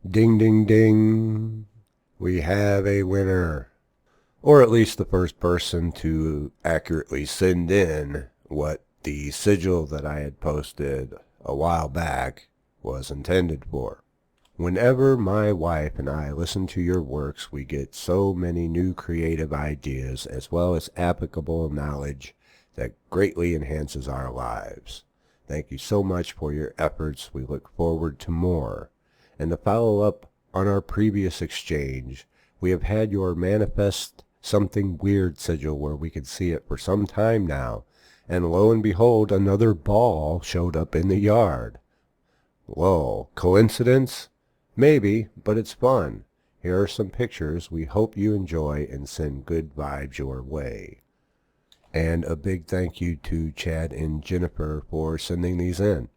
Ding, ding, ding. We have a winner. Or at least the first person to accurately send in what the sigil that I had posted a while back was intended for. Whenever my wife and I listen to your works, we get so many new creative ideas as well as applicable knowledge that greatly enhances our lives. Thank you so much for your efforts. We look forward to more. And to follow up on our previous exchange, we have had your manifest something weird sigil where we could see it for some time now, and lo and behold, another ball showed up in the yard. Whoa, coincidence? Maybe, but it's fun. Here are some pictures we hope you enjoy and send good vibes your way. And a big thank you to Chad and Jennifer for sending these in.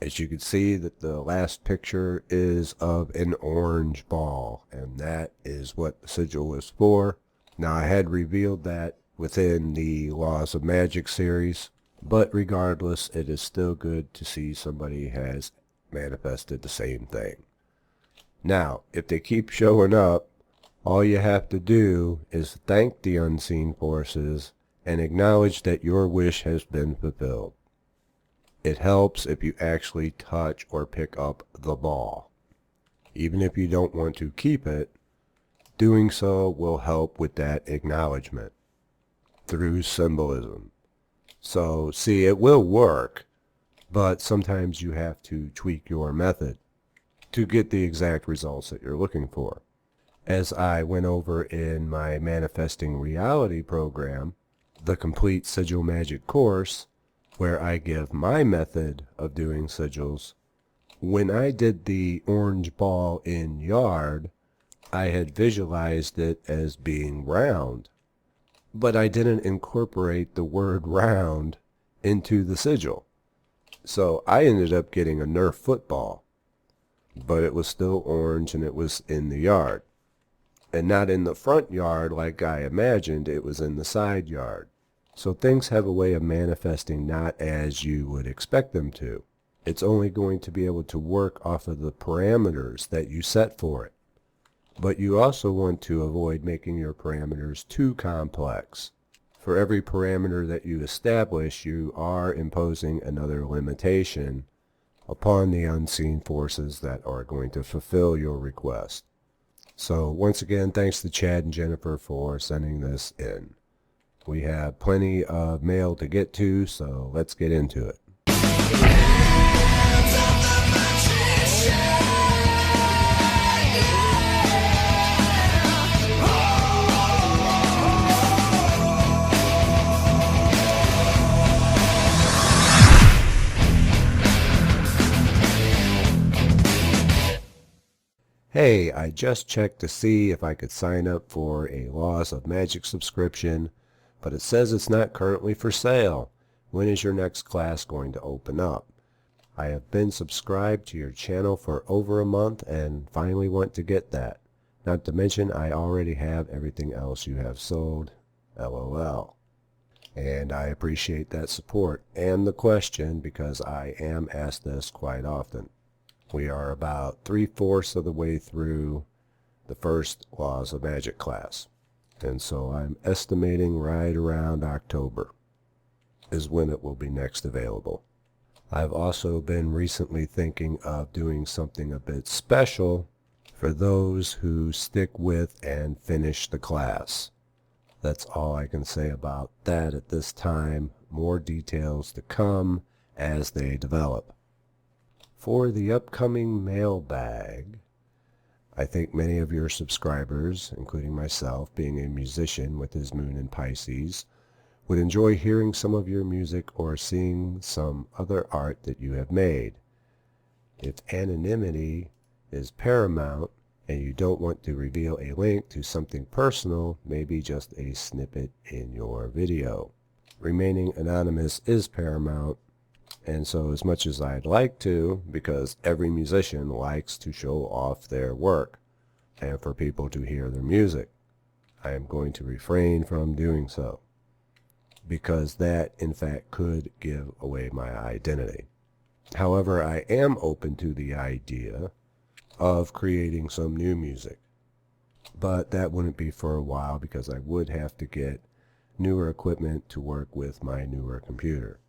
As you can see that the last picture is of an orange ball, and that is what the sigil is for. Now, I had revealed that within the Laws of Magic series, but regardless, it is still good to see somebody has manifested the same thing. Now, if they keep showing up, all you have to do is thank the unseen forces and acknowledge that your wish has been fulfilled. It helps if you actually touch or pick up the ball. Even if you don't want to keep it, doing so will help with that acknowledgement through symbolism. So, see, it will work, but sometimes you have to tweak your method to get the exact results that you're looking for. As I went over in my Manifesting Reality program, the complete Sigil Magic course, where I give my method of doing sigils, when I did the orange ball in yard, I had visualized it as being round, but I didn't incorporate the word round into the sigil. So I ended up getting a Nerf football, but it was still orange and it was in the yard. And not in the front yard like I imagined, it was in the side yard. So things have a way of manifesting not as you would expect them to. It's only going to be able to work off of the parameters that you set for it. But you also want to avoid making your parameters too complex. For every parameter that you establish, you are imposing another limitation upon the unseen forces that are going to fulfill your request. So once again, thanks to Chad and Jennifer for sending this in. We have plenty of mail to get to, so let's get into it. Hey, I just checked to see if I could sign up for a Laws of Magic subscription, but it says it's not currently for sale. When is your next class going to open up? I have been subscribed to your channel for over a month and finally want to get that. Not to mention I already have everything else you have sold. LOL. And I appreciate that support and the question because I am asked this quite often. We are about 3/4 of the way through the first Laws of Magic class. And so I'm estimating right around October is when it will be next available. I've also been recently thinking of doing something a bit special for those who stick with and finish the class. That's all I can say about that at this time. More details to come as they develop. For the upcoming mailbag, I think many of your subscribers, including myself, being a musician with his moon in Pisces, would enjoy hearing some of your music or seeing some other art that you have made. If anonymity is paramount and you don't want to reveal a link to something personal, maybe just a snippet in your video. Remaining anonymous is paramount. And so as much as I'd like to, because every musician likes to show off their work and for people to hear their music, I am going to refrain from doing so because that in fact could give away my identity. However, I am open to the idea of creating some new music. But that wouldn't be for a while because I would have to get newer equipment to work with my newer computer.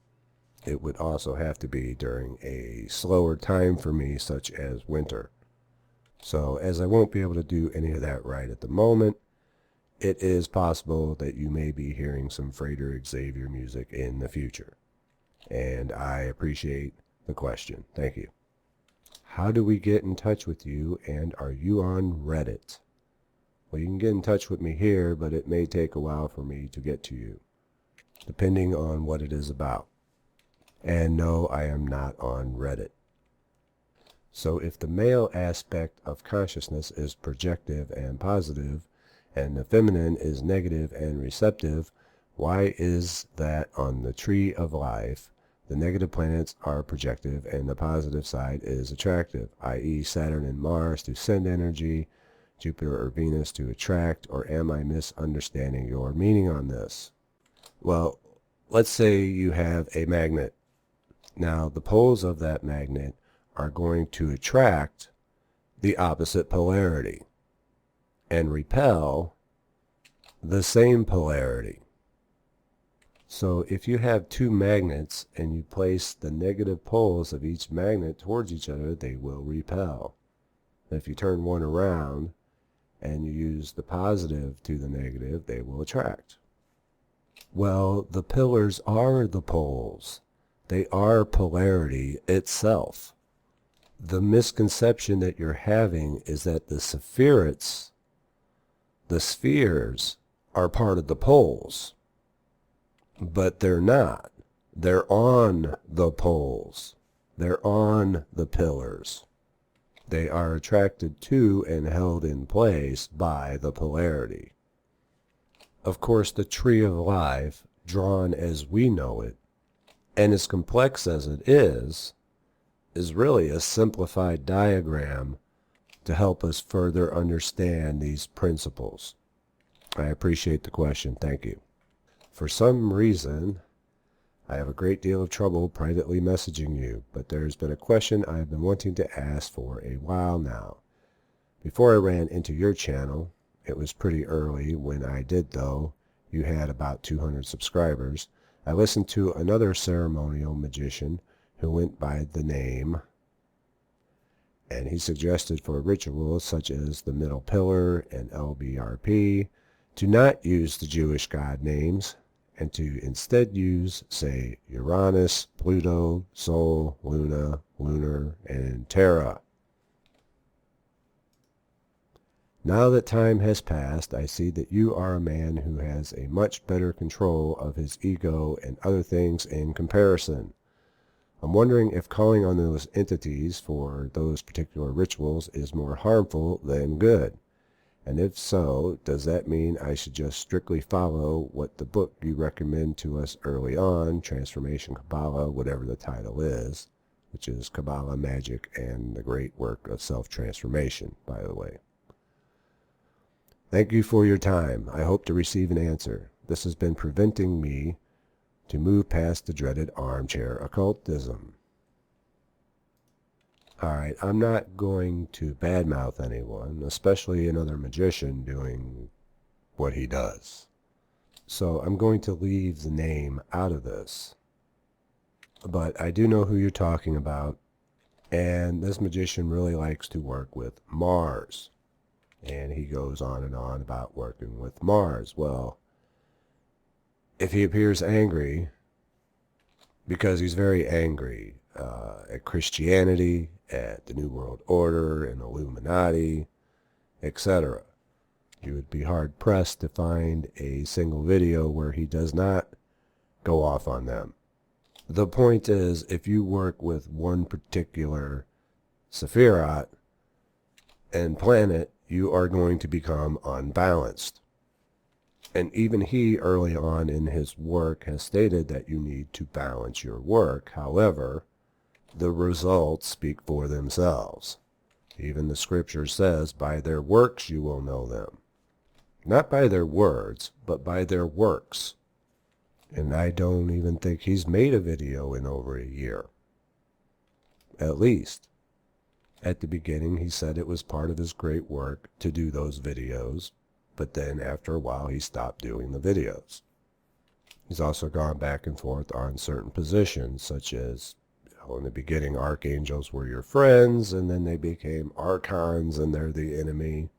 It would also have to be during a slower time for me, such as winter. So as I won't be able to do any of that right at the moment, it is possible that you may be hearing some Frater Xavier music in the future. And I appreciate the question. Thank you. How do we get in touch with you, and are you on Reddit? Well, you can get in touch with me here, but it may take a while for me to get to you, depending on what it is about. And no, I am not on Reddit. So if the male aspect of consciousness is projective and positive, and the feminine is negative and receptive, why is that on the tree of life, the negative planets are projective and the positive side is attractive, i.e. Saturn and Mars to send energy, Jupiter or Venus to attract, or am I misunderstanding your meaning on this? Well, let's say you have a magnet. Now, the poles of that magnet are going to attract the opposite polarity and repel the same polarity. So if you have two magnets and you place the negative poles of each magnet towards each other, they will repel. If you turn one around and you use the positive to the negative, they will attract. Well, the pillars are the poles. They are polarity itself. The misconception that you're having is that the spheres, are part of the poles. But they're not. They're on the poles. They're on the pillars. They are attracted to and held in place by the polarity. Of course, the tree of life, drawn as we know it, and as complex as it is really a simplified diagram to help us further understand these principles. I appreciate the question. Thank you. For some reason, I have a great deal of trouble privately messaging you, but there's been a question I've been wanting to ask for a while now. Before I ran into your channel, it was pretty early when I did though, you had about 200 subscribers, I listened to another ceremonial magician who went by the name, and he suggested for rituals such as the middle pillar and LBRP to not use the Jewish god names and to instead use, say, Uranus, Pluto, Sol, Luna, Lunar, and Terra. Now that time has passed, I see that you are a man who has a much better control of his ego and other things in comparison. I'm wondering if calling on those entities for those particular rituals is more harmful than good. And if so, does that mean I should just strictly follow what the book you recommend to us early on, Transformation Kabbalah, whatever the title is, which is Kabbalah, Magic, and the Great Work of Self-Transformation, by the way. Thank you for your time. I hope to receive an answer. This has been preventing me to move past the dreaded armchair occultism. Alright, I'm not going to badmouth anyone, especially another magician doing what he does. So I'm going to leave the name out of this. But I do know who you're talking about, and this magician really likes to work with Mars. And he goes on and on about working with Mars. Well, if he appears angry, because he's very angry at Christianity, at the New World Order, and Illuminati, etc., you would be hard-pressed to find a single video where he does not go off on them. The point is, if you work with one particular Sephiroth and planet, you are going to become unbalanced. And even he, early on in his work, has stated that you need to balance your work. However, the results speak for themselves. Even the scripture says, by their works you will know them. Not by their words, but by their works. And I don't even think he's made a video in over a year. At least. At the beginning, he said it was part of his great work to do those videos, but then after a while, he stopped doing the videos. He's also gone back and forth on certain positions, such as, in the beginning, archangels were your friends, and then they became archons, and they're the enemy.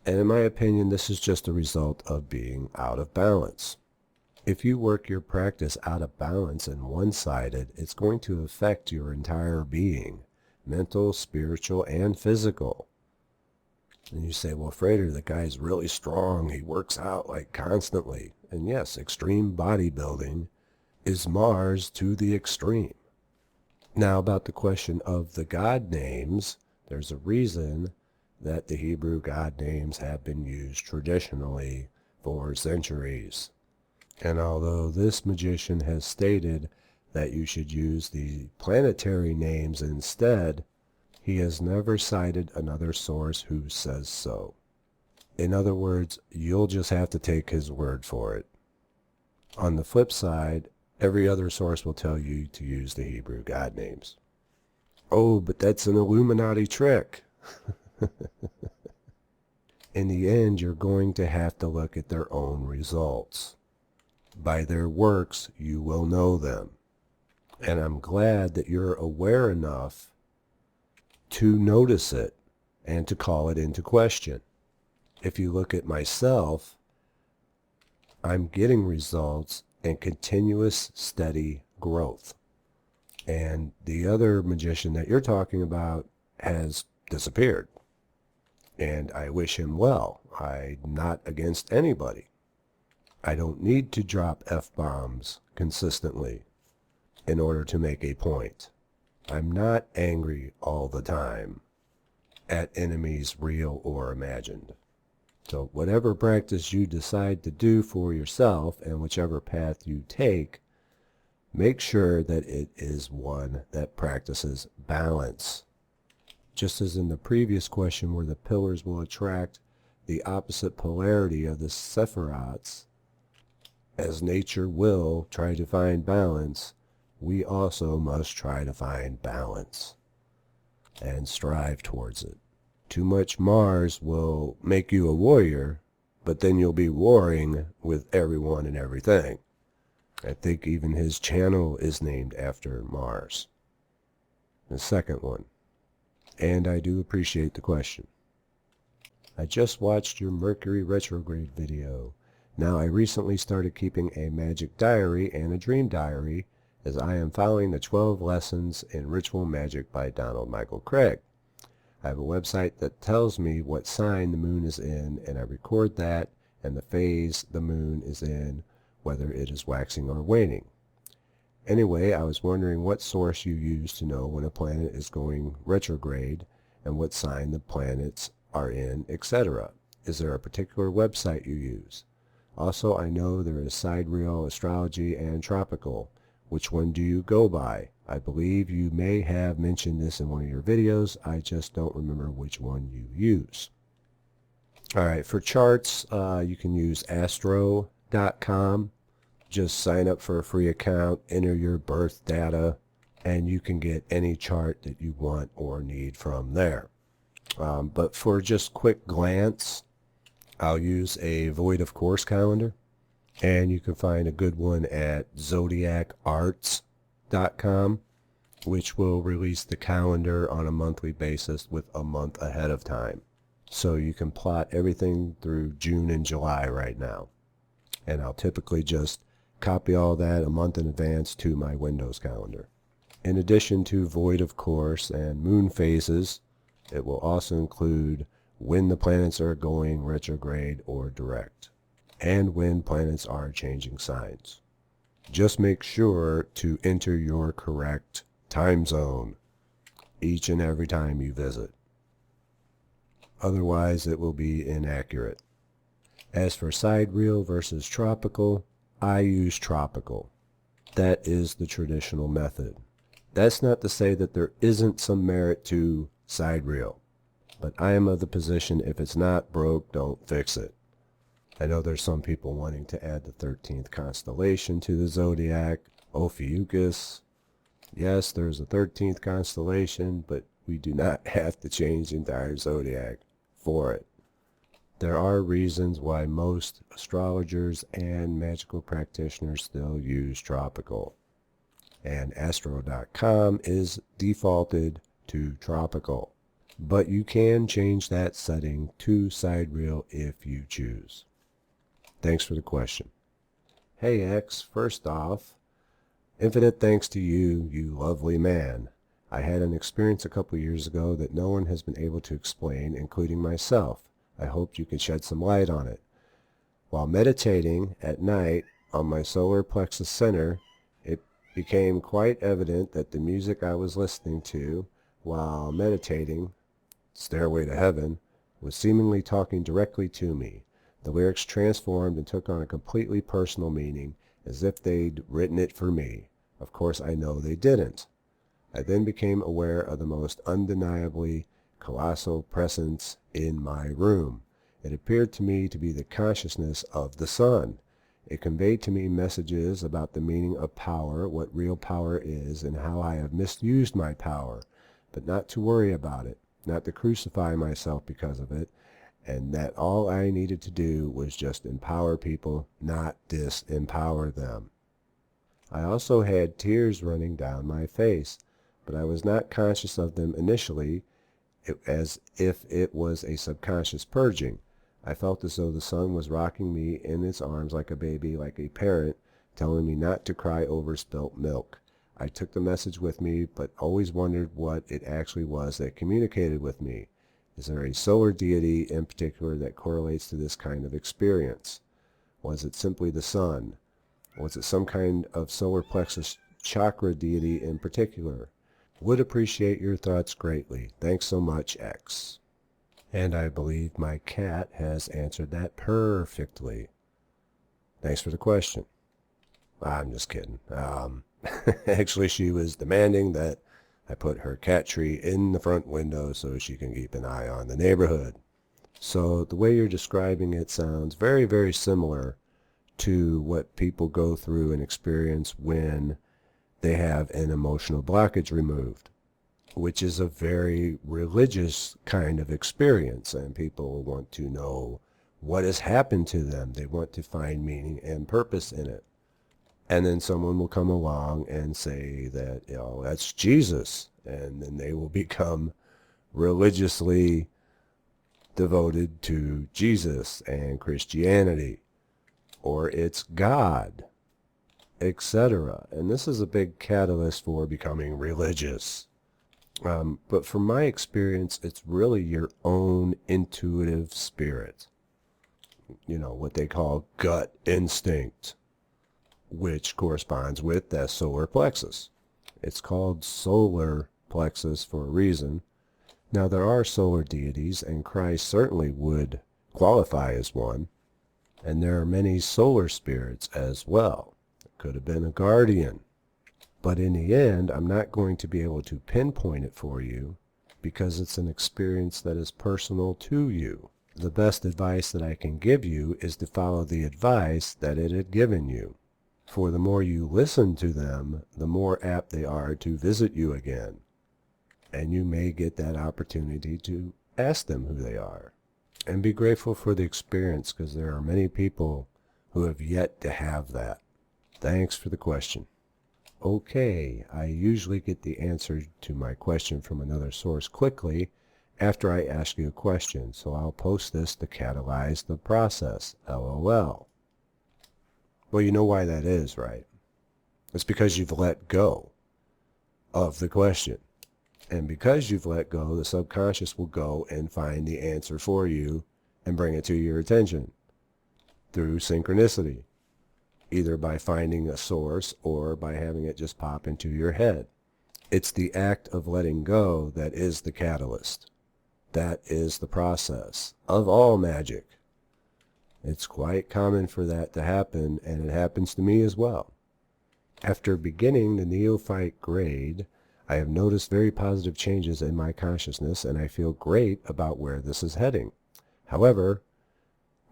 And in my opinion, this is just a result of being out of balance. If you work your practice out of balance and one-sided, it's going to affect your entire being, mental, spiritual, and physical. And you say, well, Frater, the guy's really strong. He works out like constantly. And yes, extreme bodybuilding is Mars to the extreme. Now, about the question of the God names, there's a reason that the Hebrew God names have been used traditionally for centuries. And although this magician has stated that you should use the planetary names instead, he has never cited another source who says so. In other words, you'll just have to take his word for it. On the flip side, every other source will tell you to use the Hebrew God names. Oh, but that's an Illuminati trick. In the end, you're going to have to look at their own results. By their works, you will know them. And I'm glad that you're aware enough to notice it and to call it into question. If you look at myself, I'm getting results and continuous steady growth. And the other magician that you're talking about has disappeared. And I wish him well. I'm not against anybody. I don't need to drop F-bombs consistently in order to make a point. I'm not angry all the time at enemies, real or imagined. So whatever practice you decide to do for yourself and whichever path you take, make sure that it is one that practices balance. Just as in the previous question where the pillars will attract the opposite polarity of the sephirots, as nature will try to find balance, we also must try to find balance and strive towards it. Too much Mars will make you a warrior, but then you'll be warring with everyone and everything. I think even his channel is named after Mars. The second one. And I do appreciate the question. I just watched your Mercury retrograde video. Now I recently started keeping a magic diary and a dream diary as I am following the 12 lessons in ritual magic by Donald Michael Craig. I have a website that tells me what sign the moon is in, and I record that and the phase the moon is in, whether it is waxing or waning. Anyway, I was wondering what source you use to know when a planet is going retrograde and what sign the planets are in, etc. Is there a particular website you use? Also, I know there is sidereal, astrology, and tropical. Which one do you go by? I believe you may have mentioned this in one of your videos. I just don't remember which one you use. Alright, for charts, you can use astro.com. Just sign up for a free account, enter your birth data, and you can get any chart that you want or need from there. But for just quick glance, I'll use a void of course calendar. And you can find a good one at zodiacarts.com, which will release the calendar on a monthly basis with a month ahead of time. So you can plot everything through June and July right now. And I'll typically just copy all that a month in advance to my Windows calendar. In addition to void of course and moon phases, it will also include when the planets are going retrograde or direct, and when planets are changing signs. Just make sure to enter your correct time zone each and every time you visit. Otherwise, it will be inaccurate. As for sidereal versus tropical, I use tropical. That is the traditional method. That's not to say that there isn't some merit to sidereal, but I am of the position if it's not broke, don't fix it. I know there's some people wanting to add the 13th constellation to the zodiac, Ophiuchus. Yes, there's a 13th constellation, but We do not have to change the entire zodiac for it. There are reasons why most astrologers and magical practitioners still use tropical. And astro.com is defaulted to tropical. But you can change that setting to sidereal if you choose. Thanks for the question. Hey X, first off, infinite thanks to you, you lovely man. I had an experience a couple years ago that no one has been able to explain, including myself. I hope you can shed some light on it. While meditating at night on my solar plexus center, it became quite evident that the music I was listening to while meditating, Stairway to Heaven, was seemingly talking directly to me. The lyrics transformed and took on a completely personal meaning, as if they'd written it for me. Of course, I know they didn't. I then became aware of the most undeniably colossal presence in my room. It appeared to me to be the consciousness of the sun. It conveyed to me messages about the meaning of power, what real power is, and how I have misused my power, but not to worry about it, not to crucify myself because of it, and that all I needed to do was just empower people, not disempower them. I also had tears running down my face, but I was not conscious of them initially, as if it was a subconscious purging. I felt as though the sun was rocking me in its arms like a baby, like a parent, telling me not to cry over spilt milk. I took the message with me, but always wondered what it actually was that communicated with me. Is there a solar deity in particular that correlates to this kind of experience? Was it simply the sun? Was it some kind of solar plexus chakra deity in particular? Would appreciate your thoughts greatly. Thanks so much, X. And I believe my cat has answered that perfectly. Thanks for the question. I'm just kidding. Actually, she was demanding that I put her cat tree in the front window so she can keep an eye on the neighborhood. So the way you're describing it sounds very, very similar to what people go through and experience when they have an emotional blockage removed, which is a very religious kind of experience, and people want to know what has happened to them. They want to find meaning and purpose in it. And then someone will come along and say that, that's Jesus, and then they will become religiously devoted to Jesus and Christianity, or it's God, etc. And this is a big catalyst for becoming religious. But from my experience, it's really your own intuitive spirit. What they call gut instinct, which corresponds with that solar plexus. It's called solar plexus for a reason. Now, there are solar deities, and Christ certainly would qualify as one. And there are many solar spirits as well. It could have been a guardian. But in the end, I'm not going to be able to pinpoint it for you because it's an experience that is personal to you. The best advice that I can give you is to follow the advice that it had given you. For the more you listen to them, the more apt they are to visit you again. And you may get that opportunity to ask them who they are. And be grateful for the experience, because there are many people who have yet to have that. Thanks for the question. Okay, I usually get the answer to my question from another source quickly after I ask you a question, so I'll post this to catalyze the process. LOL. Well, you know why that is, right? It's because you've let go of the question. And because you've let go, the subconscious will go and find the answer for you and bring it to your attention through synchronicity, either by finding a source or by having it just pop into your head. It's the act of letting go that is the catalyst. That is the process of all magic. It's quite common for that to happen, and it happens to me as well. After beginning the neophyte grade, I have noticed very positive changes in my consciousness, and I feel great about where this is heading. However,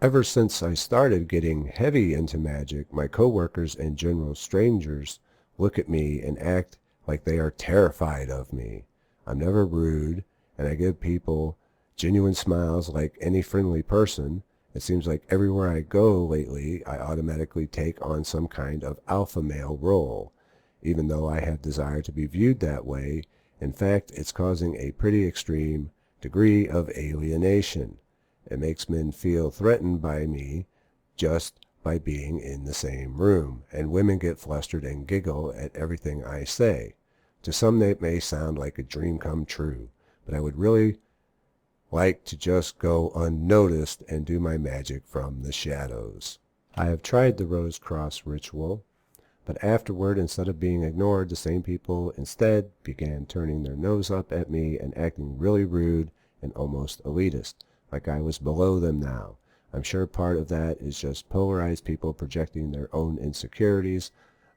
ever since I started getting heavy into magic, my coworkers and general strangers look at me and act like they are terrified of me. I'm never rude, and I give people genuine smiles like any friendly person. It seems like everywhere I go lately, I automatically take on some kind of alpha male role, even though I have desire to be viewed that way. In fact, it's causing a pretty extreme degree of alienation. It makes men feel threatened by me just by being in the same room, and women get flustered and giggle at everything I say. To some that may sound like a dream come true, but I would really like to just go unnoticed and do my magic from the shadows. I have tried the Rose Cross ritual, but afterward, instead of being ignored, the same people instead began turning their nose up at me and acting really rude and almost elitist, like I was below them now. I'm sure part of that is just polarized people projecting their own insecurities,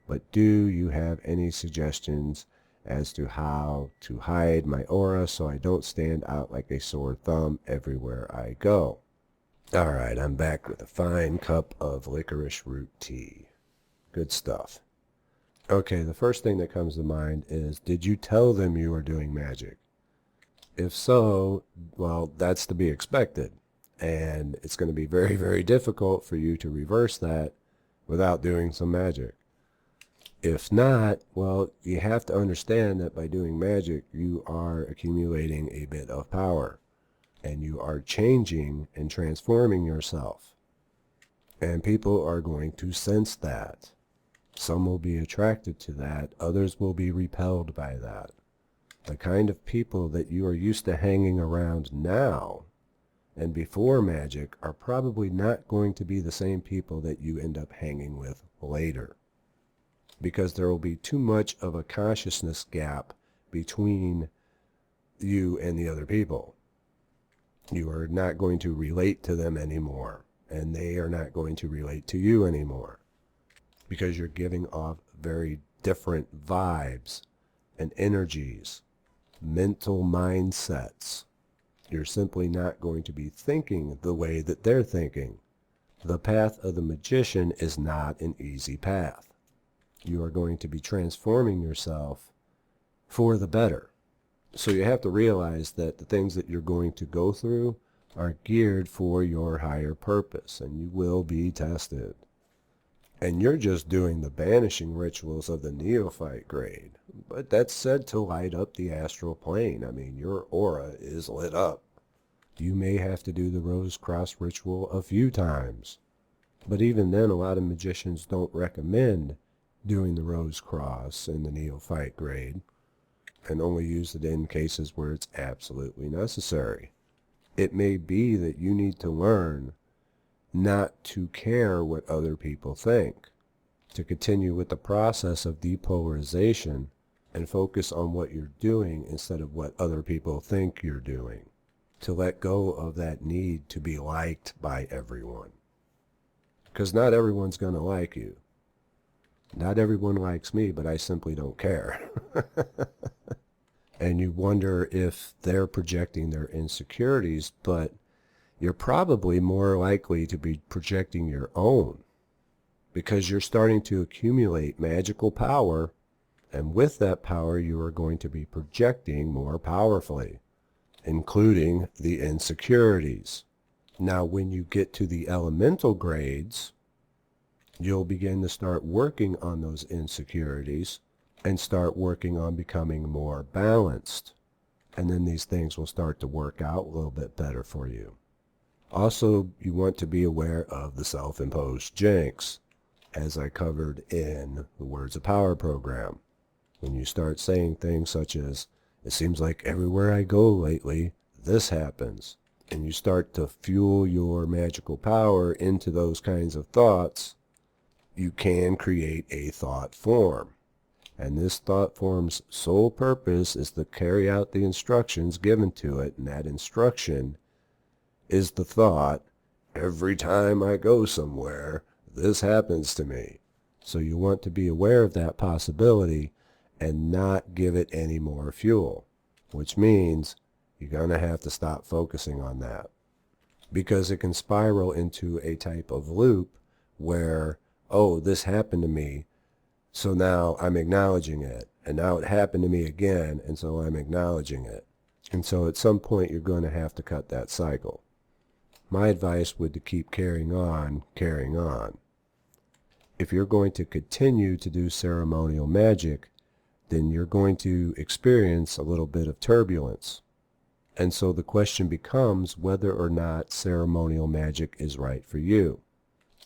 but do you have any suggestions as to how to hide my aura so I don't stand out like a sore thumb everywhere I go? Alright, I'm back with a fine cup of licorice root tea. Good stuff. Okay, the first thing that comes to mind is, did you tell them you were doing magic? If so, well, that's to be expected. And it's going to be very, very difficult for you to reverse that without doing some magic. If not, well, you have to understand that by doing magic, you are accumulating a bit of power. And you are changing and transforming yourself. And people are going to sense that. Some will be attracted to that, others will be repelled by that. The kind of people that you are used to hanging around now and before magic are probably not going to be the same people that you end up hanging with later, because there will be too much of a consciousness gap between you and the other people. You are not going to relate to them anymore, and they are not going to relate to you anymore, because you're giving off very different vibes and energies, mental mindsets. You're simply not going to be thinking the way that they're thinking. The path of the magician is not an easy path. You are going to be transforming yourself for the better. So you have to realize that the things that you're going to go through are geared for your higher purpose, and you will be tested. And you're just doing the banishing rituals of the neophyte grade. But that's said to light up the astral plane. I mean, your aura is lit up. You may have to do the Rose Cross ritual a few times. But even then, a lot of magicians don't recommend doing the Rose Cross in the neophyte grade, and only use it in cases where it's absolutely necessary. It may be that you need to learn not to care what other people think, to continue with the process of depolarization and focus on what you're doing instead of what other people think you're doing, to let go of that need to be liked by everyone. Because not everyone's going to like you. Not everyone likes me, but I simply don't care. And you wonder if they're projecting their insecurities, but you're probably more likely to be projecting your own, because you're starting to accumulate magical power, and with that power you are going to be projecting more powerfully, including the insecurities. Now when you get to the elemental grades, you'll begin to start working on those insecurities and start working on becoming more balanced. And then these things will start to work out a little bit better for you. Also, you want to be aware of the self-imposed jinx, as I covered in the Words of Power program. When you start saying things such as, it seems like everywhere I go lately, this happens, and you start to fuel your magical power into those kinds of thoughts, you can create a thought form. And this thought form's sole purpose is to carry out the instructions given to it, and that instruction is the thought, every time I go somewhere, this happens to me. So you want to be aware of that possibility and not give it any more fuel, which means you're going to have to stop focusing on that, because it can spiral into a type of loop where, oh, this happened to me, so now I'm acknowledging it, And now it happened to me again, and so I'm acknowledging it. And so at some point you're going to have to cut that cycle. My advice would to keep carrying on, carrying on. If you're going to continue to do ceremonial magic, then you're going to experience a little bit of turbulence. And so the question becomes whether or not ceremonial magic is right for you,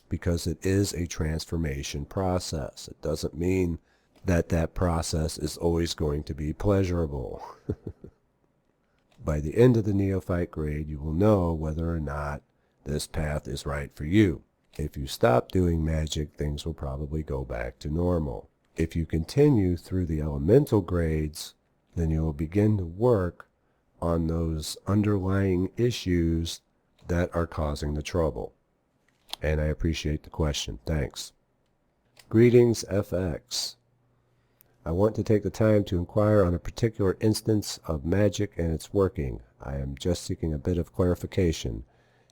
because it is a transformation process. It doesn't mean that that process is always going to be pleasurable. By the end of the neophyte grade, you will know whether or not this path is right for you. If you stop doing magic, things will probably go back to normal. If you continue through the elemental grades, then you will begin to work on those underlying issues that are causing the trouble. And I appreciate the question. Thanks. Greetings, FX. I want to take the time to inquire on a particular instance of magic and its working. I am just seeking a bit of clarification.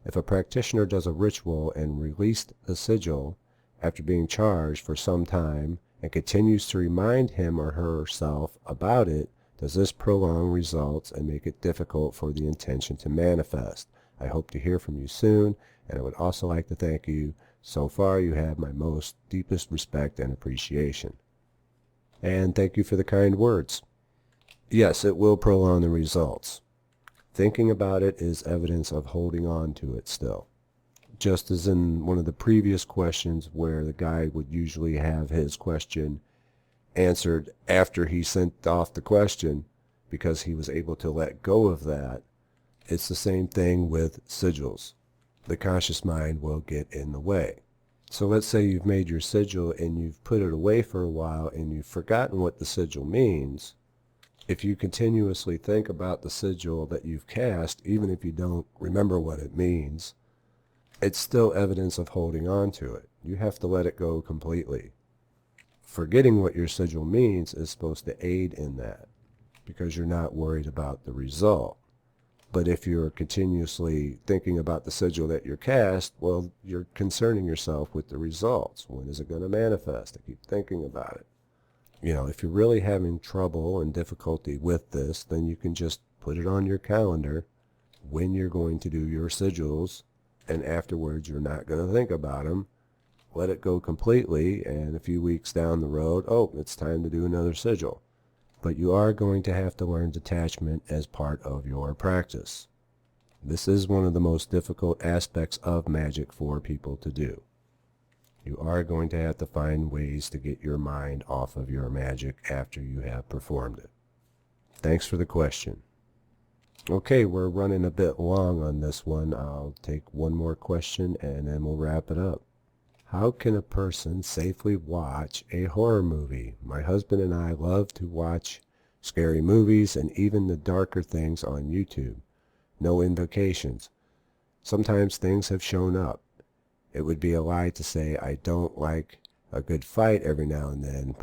If a practitioner does a ritual and released the sigil after being charged for some time and continues to remind him or herself about it, does this prolong results and make it difficult for the intention to manifest? I hope to hear from you soon, and I would also like to thank you. So far you have my most deepest respect and appreciation. And thank you for the kind words. Yes, it will prolong the results. Thinking about it is evidence of holding on to it still. Just as in one of the previous questions where the guy would usually have his question answered after he sent off the question because he was able to let go of that, it's the same thing with sigils. The conscious mind will get in the way. So let's say you've made your sigil and you've put it away for a while and you've forgotten what the sigil means. If you continuously think about the sigil that you've cast, even if you don't remember what it means, it's still evidence of holding on to it. You have to let it go completely. Forgetting what your sigil means is supposed to aid in that because you're not worried about the result. But if you're continuously thinking about the sigil that you're cast, well, you're concerning yourself with the results. When is it going to manifest? I keep thinking about it. You know, if you're really having trouble and difficulty with this, then you can just put it on your calendar when you're going to do your sigils, and afterwards you're not going to think about them. Let it go completely, and a few weeks down the road, oh, it's time to do another sigil. But you are going to have to learn detachment as part of your practice. This is one of the most difficult aspects of magic for people to do. You are going to have to find ways to get your mind off of your magic after you have performed it. Thanks for the question. Okay, we're running a bit long on this one. I'll take one more question and then we'll wrap it up. How can a person safely watch a horror movie? My husband and I love to watch scary movies and even the darker things on YouTube. No invocations. Sometimes things have shown up. It would be a lie to say I don't like a good fight every now and then,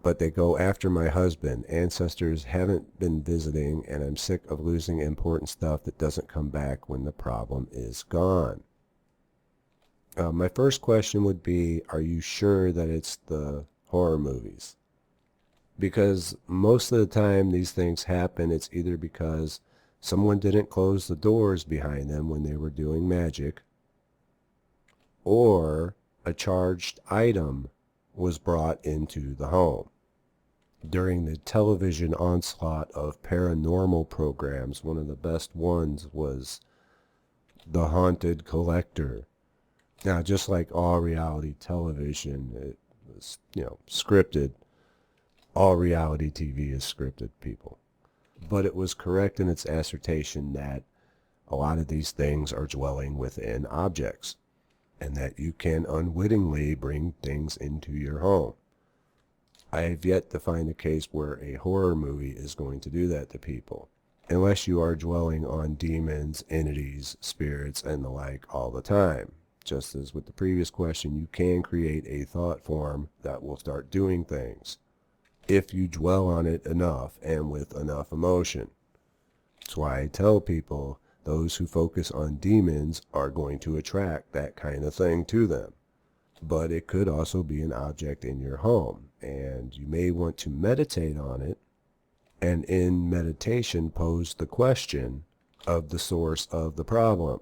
but they go after my husband. Ancestors haven't been visiting, and I'm sick of losing important stuff that doesn't come back when the problem is gone. My first question would be, are you sure that it's the horror movies? Because most of the time these things happen, it's either because someone didn't close the doors behind them when they were doing magic, or a charged item was brought into the home. During the television onslaught of paranormal programs, one of the best ones was The Haunted Collector. Now, just like all reality television, it was, scripted. All reality TV is scripted, people. But it was correct in its assertion that a lot of these things are dwelling within objects, and that you can unwittingly bring things into your home. I have yet to find a case where a horror movie is going to do that to people, unless you are dwelling on demons, entities, spirits, and the like all the time. Just as with the previous question, you can create a thought form that will start doing things if you dwell on it enough and with enough emotion. That's why I tell people those who focus on demons are going to attract that kind of thing to them. but it could also be an object in your home, and you may want to meditate on it, and in meditation pose the question of the source of the problem.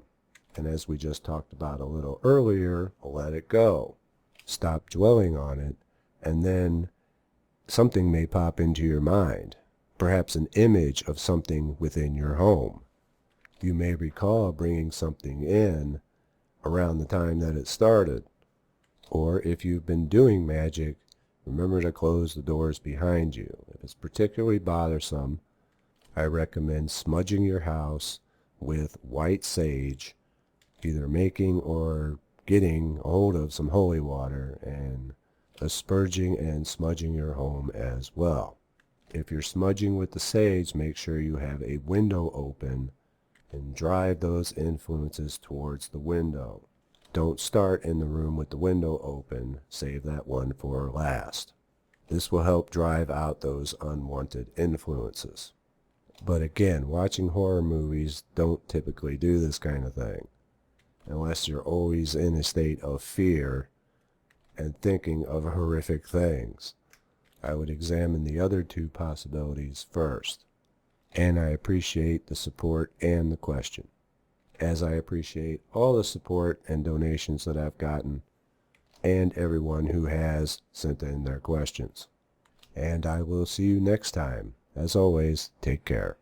And as we just talked about a little earlier, let it go. Stop dwelling on it, and then something may pop into your mind, perhaps an image of something within your home. You may recall bringing something in around the time that it started. Or if you've been doing magic, remember to close the doors behind you. If it's particularly bothersome, I recommend smudging your house with white sage, either making or getting a hold of some holy water and asperging and smudging your home as well. If you're smudging with the sage, make sure you have a window open and drive those influences towards the window. Don't start in the room with the window open, save that one for last. This will help drive out those unwanted influences. But again, watching horror movies don't typically do this kind of thing, unless you're always in a state of fear and thinking of horrific things. I would examine the other two possibilities first. And I appreciate the support and the question, as I appreciate all the support and donations that I've gotten, and everyone who has sent in their questions. And I will see you next time. As always, take care.